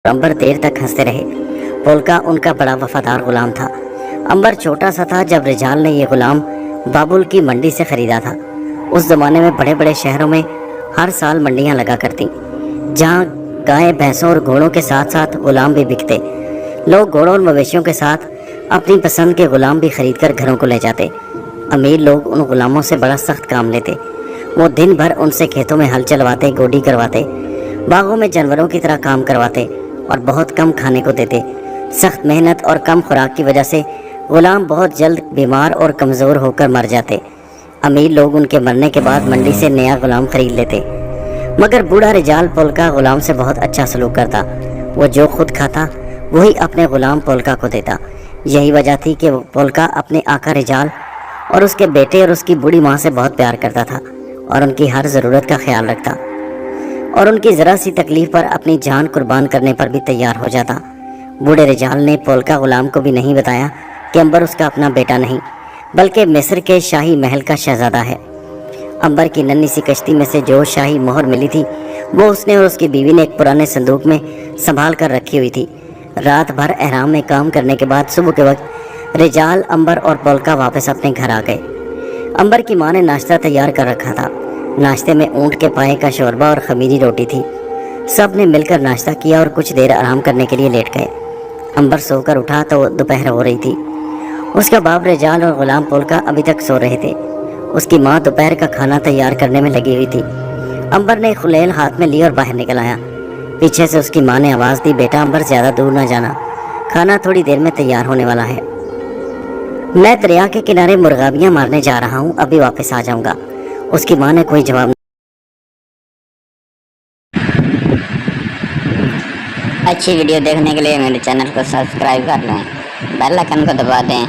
अंबर देर तक हंसते रहे। पोलका उनका बड़ा वफादार गुलाम था। अंबर छोटा सा था जब रिजाल ने ये गुलाम बाबुल की मंडी से खरीदा था। उस ज़माने में बड़े बड़े शहरों में हर साल मंडियां लगा करती, जहां गायें, भैंसों और घोड़ों के साथ साथ गुलाम भी बिकते। लोग घोड़ों और मवेशियों के साथ अपनी पसंद के गुलाम भी खरीद कर घरों को ले जाते। अमीर लोग उन गुलामों से बड़ा सख्त काम लेते। वो दिन भर उनसे खेतों में हल चलवाते, गोडी करवाते, बागों में जानवरों की तरह काम करवाते और बहुत कम खाने को देते। सख्त मेहनत और कम खुराक की वजह से गुलाम बहुत जल्द बीमार और कमज़ोर होकर मर जाते। अमीर लोग उनके मरने के बाद मंडी से नया गुलाम खरीद लेते। मगर बूढ़ा रिजाल पोलका गुलाम से बहुत अच्छा सलूक करता। वो जो खुद खाता वही अपने गुलाम पोलका को देता। यही वजह थी कि पोलका अपने आका रिजाल और उसके बेटे और उसकी बूढ़ी माँ से बहुत प्यार करता था और उनकी हर ज़रूरत का ख्याल रखता और उनकी ज़रा सी तकलीफ़ पर अपनी जान कुर्बान करने पर भी तैयार हो जाता। बूढ़े रिजाल ने पोलका गुलाम को भी नहीं बताया कि अंबर उसका अपना बेटा नहीं, बल्कि मिस्र के शाही महल का शहज़ादा है। अंबर की नन्ही सी कश्ती में से जो शाही मोहर मिली थी वो उसने और उसकी बीवी ने एक पुराने संदूक में संभाल कर रखी हुई थी। रात भर एहराम में काम करने के बाद सुबह के वक्त रिजाल, अंबर और पोलका वापस अपने घर आ गए। अंबर की माँ ने नाश्ता तैयार कर रखा था। नाश्ते में ऊँट के पाए का शोरबा और खमीरी रोटी थी। सब ने मिलकर नाश्ता किया और कुछ देर आराम करने के लिए लेट गए। अंबर सोकर उठा तो दोपहर हो रही थी। उसका बाप रिजाल और गुलाम पोलका अभी तक सो रहे थे। उसकी माँ दोपहर का खाना तैयार करने में लगी हुई थी। अंबर ने खुलेल हाथ में ली और बाहर निकल आया। पीछे से उसकी माँ ने आवाज़ दी, बेटा अंबर ज़्यादा दूर ना जाना, खाना थोड़ी देर में तैयार होने वाला है। मैं दरिया के किनारे मुर्गाबियाँ मारने जा रहा हूँ, अभी वापस आ जाऊँगा। उसकी माँ ने कोई जवाब। अच्छी वीडियो देखने के लिए मेरे चैनल को सब्सक्राइब कर लें, बेल आइकन को दबा दें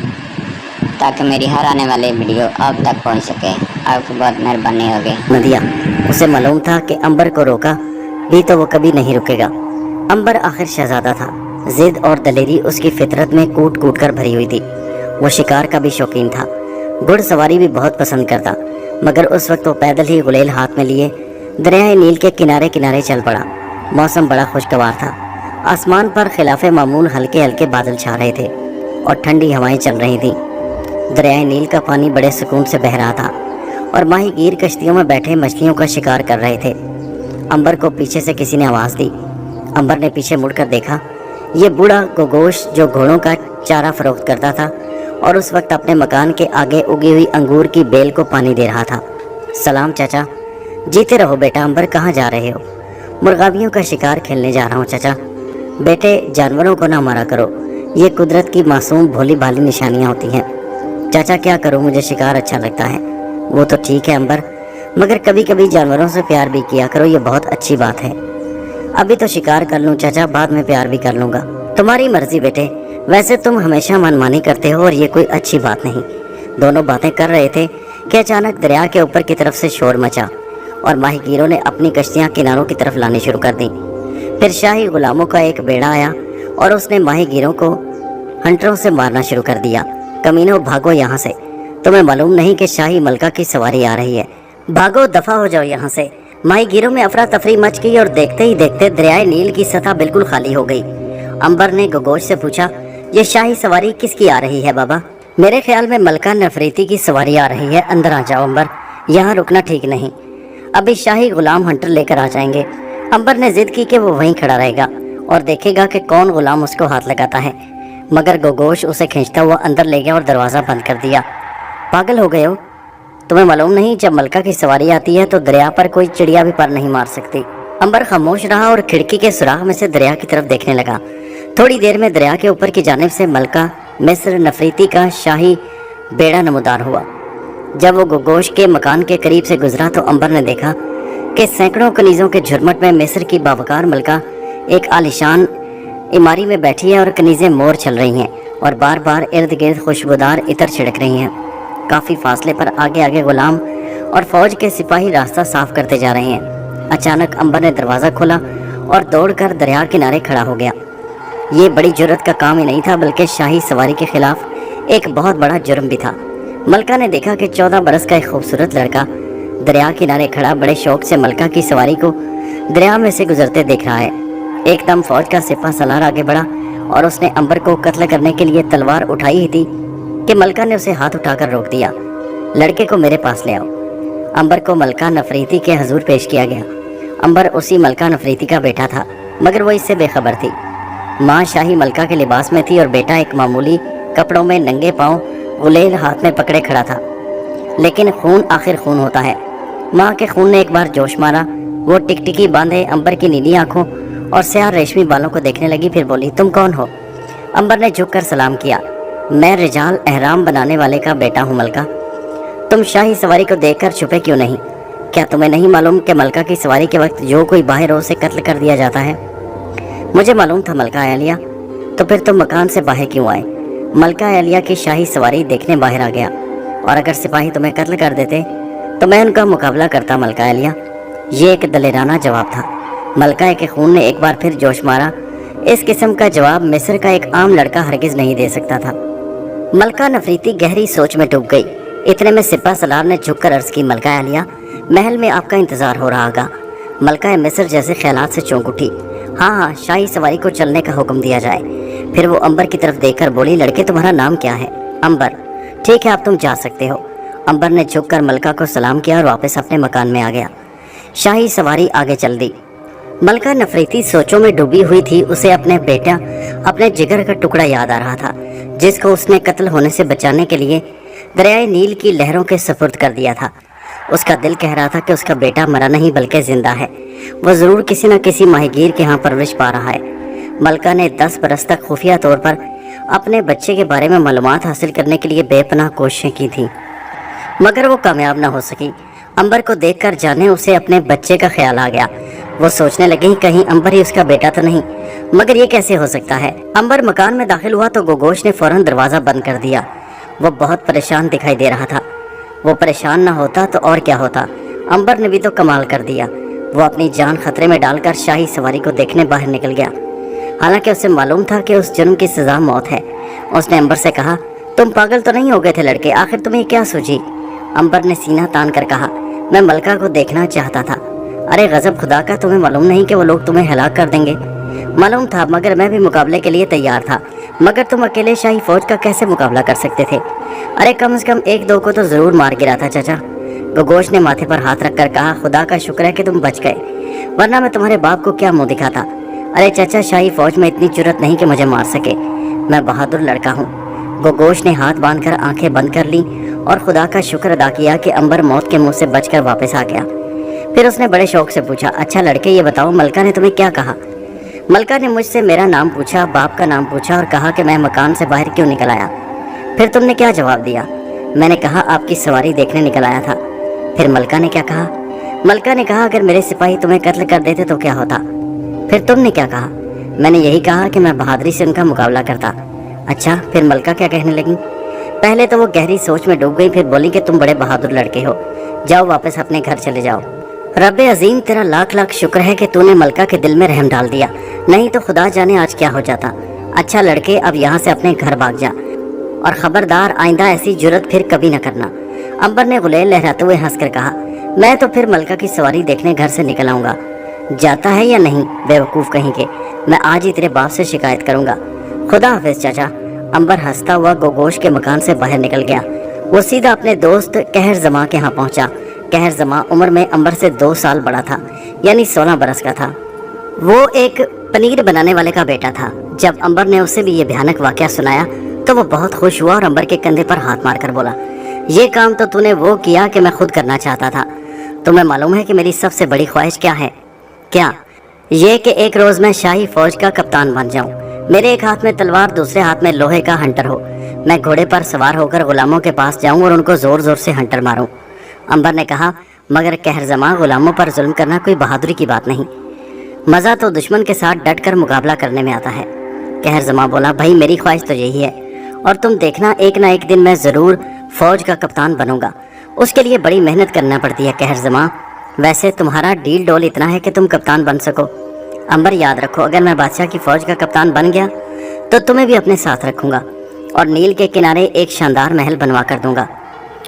ताकि मेरी हर आने वाली वीडियो आप तक पहुंच सके। आपकी बहुत मेहरबानी होगी। नदिया उसे मालूम था कि अंबर को रोका भी तो वो कभी नहीं रुकेगा। अंबर आखिर शहजादा था। जिद और दलेरी उसकी फितरत में कूट कूट कर भरी हुई थी। वो शिकार का भी शौकीन था, घुड़सवारी भी बहुत पसंद करता। मगर उस वक्त वो पैदल ही गुलेल हाथ में लिए दरियाए नील के किनारे किनारे चल पड़ा। मौसम बड़ा खुशगवार था। आसमान पर खिलाफे मामूल हल्के हल्के बादल छा रहे थे और ठंडी हवाएं चल रही थीं। दरियाए नील का पानी बड़े सुकून से बह रहा था और माहीगीर कश्तियों में बैठे मछलियों का शिकार कर रहे थे। अंबर को पीछे से किसी ने आवाज़ दी। अंबर ने पीछे मुड़कर देखा। ये बूढ़ा गोगोश जो घोड़ों का चारा फरोख्त करता था और उस वक्त अपने मकान के आगे उगी हुई अंगूर की बेल को पानी दे रहा था। सलाम चाचा। जीते रहो बेटा। अंबर कहाँ जा रहे हो? मुर्गाबियों का शिकार खेलने जा रहा हूँ चाचा। बेटे जानवरों को ना मारा करो, ये कुदरत की मासूम भोली भाली निशानियाँ होती हैं। चाचा क्या करूँ, मुझे शिकार अच्छा लगता है। वो तो ठीक है अंबर, मगर कभी कभी जानवरों से प्यार भी किया करो, ये बहुत अच्छी बात है। अभी तो शिकार कर लूँ चाचा, बाद में प्यार भी कर लूँगा। तुम्हारी मर्जी बेटे, वैसे तुम हमेशा मनमानी करते हो और ये कोई अच्छी बात नहीं। दोनों बातें कर रहे थे कि अचानक दरिया के ऊपर की तरफ से शोर मचा और माहीगीरों ने अपनी कश्तियाँ किनारों की तरफ लानी शुरू कर दी। फिर शाही गुलामों का एक बेड़ा आया और उसने माहीगीरों को हंटरों से मारना शुरू कर दिया। कमीनों भागो यहाँ से, तुम्हें मालूम नहीं कि शाही मलका की सवारी आ रही है। भागो, दफा हो जाओ यहाँ से। माहीगीरों में अफरा तफरी मच गई और देखते ही देखते दरियाए नील की सतह बिल्कुल खाली हो गई। अंबर ने गोगोश से पूछा, ये शाही सवारी किसकी आ रही है बाबा? मेरे ख्याल में मलका नफरीती की सवारी आ रही है। अंदर आ जाओ अंबर, यहाँ रुकना ठीक नहीं, अभी शाही गुलाम हंटर लेकर आ जाएंगे। अंबर ने जिद की कि वो वहीं खड़ा रहेगा और देखेगा कि कौन गुलाम उसको हाथ लगाता है। मगर गोगोश उसे खींचता हुआ अंदर ले गया और दरवाज़ा बंद कर दिया। पागल हो गए हो? तुम्हें मालूम नहीं जब मलका की सवारी आती है तो दरिया पर कोई चिड़िया भी पर नहीं मार सकती। अंबर खामोश रहा और खिड़की के सुराख में से दरिया की तरफ देखने लगा। थोड़ी देर में दरिया के ऊपर की जानिब से मलका मिस्र नफरीती का शाही बेड़ा नमूदार हुआ। जब वो गोगोश के मकान के करीब से गुजरा तो अंबर ने देखा कि सैकड़ों कनीज़ों के झुरमट में मिस्र की बावकार मलका एक आलिशान इमारी में बैठी है और कनीज़ें मोर चल रही हैं और बार बार इर्द गिर्द खुशबूदार इतर छिड़क रही हैं। काफ़ी फासले पर आगे आगे गुलाम और फौज के सिपाही रास्ता साफ करते जा रहे हैं। अचानक अंबर ने दरवाज़ा खोला और दौड़कर दरिया किनारे खड़ा हो गया। ये बड़ी जुर्रत का काम ही नहीं था, बल्कि शाही सवारी के खिलाफ एक बहुत बड़ा जुर्म भी था। मलका ने देखा कि 14 बरस का एक खूबसूरत लड़का दरिया किनारे खड़ा बड़े शौक से मलका की सवारी को दरिया में से गुजरते देख रहा है। एकदम फौज का सिपा सलार आगे बढ़ा और उसने अंबर को कत्ल करने के लिए तलवार उठाई ही थी कि मलका ने उसे हाथ उठाकर रोक दिया। लड़के को मेरे पास ले आओ। अंबर को मलका नफरीती के हजूर पेश किया गया। अंबर उसी मलका नफरीती का बेटा था, मगर वो इससे बेखबर थी। माँ शाही मलका के लिबास में थी और बेटा एक मामूली कपड़ों में नंगे पाँव गुलेल हाथ में पकड़े खड़ा था। लेकिन खून आखिर खून होता है। माँ के खून ने एक बार जोश मारा। वो टिकटिकी बांधे अंबर की नीली आंखों और स्याह रेशमी बालों को देखने लगी, फिर बोली, तुम कौन हो? अंबर ने झुककर सलाम किया। मैं रिजाल एहराम बनाने वाले का बेटा हूँ मलका। तुम शाही सवारी को देखकर छुपे क्यों नहीं? क्या तुम्हें नहीं मालूम कि मलका की सवारी के वक्त जो कोई बाहर हो उसे कत्ल कर दिया जाता है? मुझे मालूम था मलका एलिया। तो फिर तुम मकान से बाहर क्यों आए? मलका एलिया की शाही सवारी देखने बाहर आ गया, और अगर सिपाही तुम्हें कत्ल कर देते तो मैं उनका मुकाबला करता मलका एलिया। ये एक दलेराना जवाब था। मलका के खून ने एक बार फिर जोश मारा। इस किस्म का जवाब मिस्र का एक आम लड़का हरगिज नहीं दे सकता था। मलका नफरीती गहरी सोच में डूब गई। इतने में सिपा सलार ने झुककर अर्ज की, मलका एलिया, महल में आपका इंतजार हो रहा होगा। मलका मिस्र जैसे ख्यालात से चौंक उठी। हाँ हाँ, शाही सवारी को चलने का हुक्म दिया जाए। फिर वो अंबर की तरफ देखकर बोली, लड़के तुम्हारा नाम क्या है? अंबर। ठीक है, अब तुम जा सकते हो। अंबर ने झुककर मलका को सलाम किया और वापस अपने मकान में आ गया। शाही सवारी आगे चल दी। मलका नफरीती सोचों में डूबी हुई थी। उसे अपने बेटा, अपने जिगर का टुकड़ा याद आ रहा था, जिसको उसने कत्ल होने से बचाने के लिए दरियाए नील की लहरों के सुपुर्द कर दिया था। उसका दिल कह रहा था कि उसका बेटा मरा नहीं बल्कि जिंदा है। वो ज़रूर किसी न किसी माहीगीर के यहाँ परवरिश पा रहा है। मलका ने 10 बरस तक खुफिया तौर पर अपने बच्चे के बारे में मालूमात हासिल करने के लिए बेपनाह कोशिशें की थीं, मगर वो कामयाब न हो सकी। अंबर को देखकर जाने उसे अपने बच्चे का ख्याल आ गया। वो सोचने लगी, कहीं अंबर ही उसका बेटा तो नहीं, मगर ये कैसे हो सकता है? अंबर मकान में दाखिल हुआ तो गोगोश ने फौरन दरवाज़ा बंद कर दिया। वो बहुत परेशान दिखाई दे रहा था। वो परेशान न होता तो और क्या होता। अंबर ने भी तो कमाल कर दिया। वो अपनी जान खतरे में डालकर शाही सवारी को देखने बाहर निकल गया। हालांकि उसे मालूम था कि उस जुर्म की सज़ा मौत है। उसने अंबर से कहा, तुम पागल तो नहीं हो गए थे लड़के? आखिर तुम्हें क्या सूझी? अंबर ने सीना तान कर कहा, मैं मलका को देखना चाहता था। अरे गजब खुदा का, तुम्हें मालूम नहीं कि वो लोग तुम्हें हलाक कर देंगे? मालूम था, मगर मैं भी मुकाबले के लिए तैयार था। मगर तुम अकेले शाही फौज का कैसे मुकाबला कर सकते थे? अरे कम से कम 1-2 को तो ज़रूर मार गिरा था चाचा। गोगोश ने माथे पर हाथ रखकर कहा, खुदा का शुक्र है कि तुम बच गए, वरना मैं तुम्हारे बाप को क्या मुंह दिखाता। अरे चाचा, शाही फौज में इतनी जुर्रत नहीं कि मुझे मार सके। मैं बहादुर लड़का हूँ। गोगोश ने हाथ बांधकर आंखें बंद कर ली और खुदा का शुक्र अदा किया कि अंबर मौत के मुंह से बचकर वापस आ गया। फिर उसने बड़े शौक से पूछा, अच्छा लड़के, ये बताओ मलका ने तुम्हें क्या कहा? मलका ने मुझसे मेरा नाम पूछा, बाप का नाम पूछा और कहा कि मैं मकान से बाहर क्यों निकल आया। फिर तुमने क्या जवाब दिया? मैंने कहा आपकी सवारी देखने निकल आया था। फिर मलका ने क्या कहा? मलका ने कहा अगर मेरे सिपाही तुम्हें कत्ल कर देते तो क्या होता। फिर तुमने क्या कहा? मैंने यही कहा कि मैं बहादुरी से उनका मुकाबला करता। अच्छा, फिर मलका क्या कहने लगी? पहले तो वो गहरी सोच में डूब गई, फिर बोली कि तुम बड़े बहादुर लड़के हो, जाओ वापस अपने घर चले जाओ। रब्बे अजीम, तेरा लाख लाख शुक्र है कि तूने मलका के दिल में रहम डाल दिया, नहीं तो खुदा जाने आज क्या हो जाता। अच्छा लड़के, अब यहाँ से अपने घर भाग जा, और खबरदार आइंदा ऐसी जुर्रत फिर कभी न करना। अंबर ने गुलेल लहराते हुए हंसकर कहा, मैं तो फिर मलका की सवारी देखने घर से निकल आऊँगा। जाता है या नहीं बेवकूफ़ कहीं के, मैं आज ही तेरे बाप से शिकायत करूँगा। खुदा हाफिज चाचा। अंबर हंसता हुआ गोगोश के मकान से बाहर निकल गया। वो सीधा अपने दोस्त कहर जमा के यहाँ पहुँचा। कहर जमा उम्र में अंबर से 2 साल बड़ा था, यानी 16 बरस का था। वो एक पनीर बनाने वाले का बेटा था। जब अंबर ने उसे भी ये भयानक वाकया सुनाया तो वो बहुत खुश हुआ और अंबर के कंधे पर हाथ मारकर बोला, ये काम तो तूने वो किया कि मैं खुद करना चाहता था। तुम्हें मालूम है कि मेरी सबसे बड़ी ख्वाहिश क्या है? क्या? ये कि एक रोज़ मैं शाही फौज का कप्तान बन जाऊं। मेरे एक हाथ में तलवार, दूसरे हाथ में लोहे का हंटर हो। मैं घोड़े पर सवार होकर गुलामों के पास जाऊं और उनको ज़ोर ज़ोर से हंटर मारूं। अंबर ने कहा, मगर कहर जमा, गुलामों पर जुल्म करना कोई बहादुरी की बात नहीं। मज़ा तो दुश्मन के साथ डट कर मुकाबला करने में आता है। कहर जमा बोला, भाई मेरी ख्वाहिश तो यही है, और तुम देखना एक ना एक दिन मैं ज़रूर फ़ौज का कप्तान बनूंगा। उसके लिए बड़ी मेहनत करना पड़ती है कहर जमा। वैसे तुम्हारा डील डोल इतना है कि तुम कप्तान बन सको। अंबर याद रखो, अगर मैं बादशाह की फ़ौज का कप्तान बन गया तो तुम्हें भी अपने साथ रखूँगा और नील के किनारे एक शानदार महल बनवा कर दूँगा।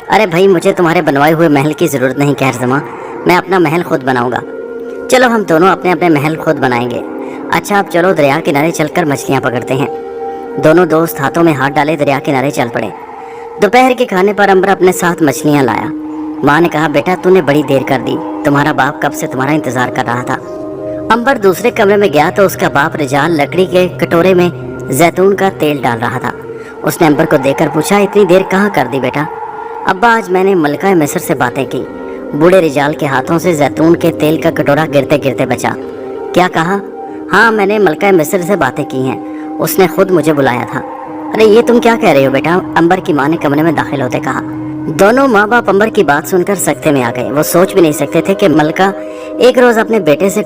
अरे भाई, मुझे तुम्हारे बनवाए हुए महल की ज़रूरत नहीं कहर जमा, मैं अपना महल खुद बनाऊँगा। चलो हम दोनों अपने अपने महल खुद बनाएंगे। अच्छा अब चलो दरिया किनारे चलकर मछलियाँ पकड़ते हैं। दोनों दोस्त हाथों में हाथ डाले दरिया किनारे चल पड़े। दोपहर के खाने पर अंबर अपने साथ मछलियाँ लाया। माँ ने कहा, बेटा तूने बड़ी देर कर दी, तुम्हारा बाप कब से तुम्हारा इंतजार कर रहा था। अंबर दूसरे कमरे में गया तो उसका बाप रिजाल लकड़ी के कटोरे में जैतून का तेल डाल रहा था। उसने अंबर को देखकर पूछा, इतनी देर कहाँ कर दी बेटा। अब्बा आज मैंने मलका मिस्र से बातें की। बूढ़े रिजाल के हाथों से जैतून के तेल का कटोरा गिरते गिरते बचा। क्या कहा? हाँ मैंने मलका मिस्र से बातें की हैं, उसने खुद मुझे बुलाया था। अरे ये तुम क्या कह रहे हो बेटा, अंबर की माँ ने कमरे में दाखिल होते कहा। दोनों माँ बाप अंबर की बात सुनकर सकते में आ गए। वो सोच भी नहीं सकते थे कि मलका एक रोज अपने बेटे से